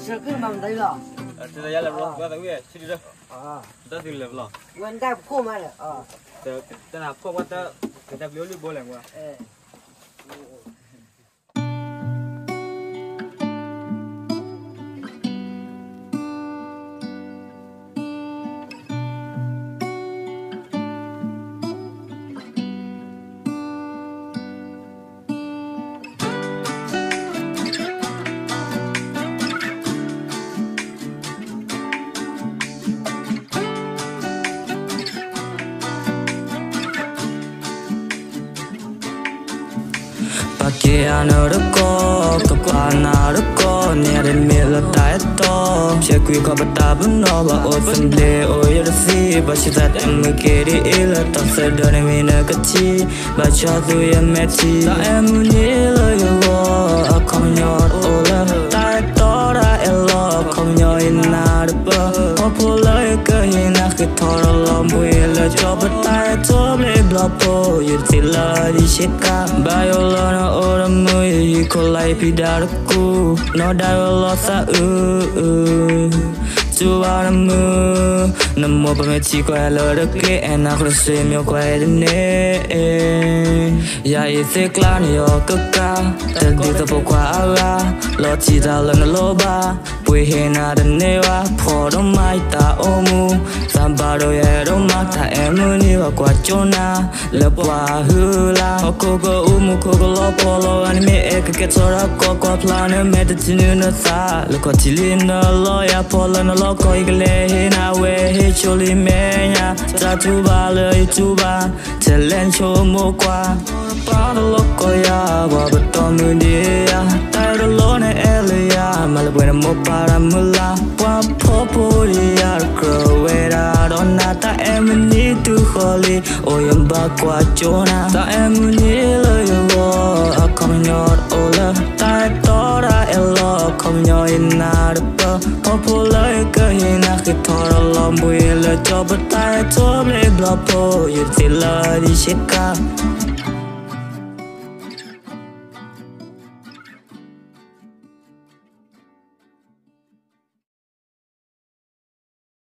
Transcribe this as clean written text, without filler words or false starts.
sẽ cứ nằm đây là thế là rồi ra tới chỉ đi đâu ta thì làm lo nguyên đại khô mà đấy ta làm không qua ta người ta liều bố làm qua Kia nó được có, có qua nào được có, nhà đến miệt là tai to. Che quy có bắt ta vẫn nó bà ôi phần đề ôi yêu gì, bà chỉ thật em người kia đi là tao sẽ đợi em mình ở cái chi, bà cho tôi em mẹ chi. Ta em muốn nhớ lời yêu, không nhọt ô là tai to ra em lo, không nhọ in nào được bơ. Có phụ lời cơ hiện na khi thọ ra lòng vui là cho bắt tai cho lấy blog po, yêu thì là đi chết cả. Bà yêu lo nó ô ra mười, cô lại bị đau được cô, nó đau lo xa chú ba năm mưa năm mùa ba mẹ chỉ quay lỡ được cái em nào không suy miêu quay đến nè ya ý thế clan yo cực ca tên đi tập qua ra lo chỉ ra lần lo ba bùi hè na đến nè wa phò đông mai ta omu sam ba đôi em đông mắt ta em mưa đi vào qua chỗ na lấp qua hư la cô có umu cô có lo polo anh mẹ em cái chỗ ra qua plan em mẹ chỉ như nó xa lúc có chỉ liên nó lo ya polo nó lo coi cái lệ na we he choli me nha ta tu ba lời tu ba te lên cho mua qua ba lo coi ya ba bắt tao mưa đi ya ta đó lo này elia mà là buổi mua para mula qua popo đi ya girl we ra donna ta em ni tu kholi ôi em ba qua chỗ na ta em ni lời yo không nhọt ô la ta to ra elo không nhọ in na được popo lời cơ hiện na khi thọ ra lòng vui là cho bắt tay cho lấy blog po yêu thì là đi chết cả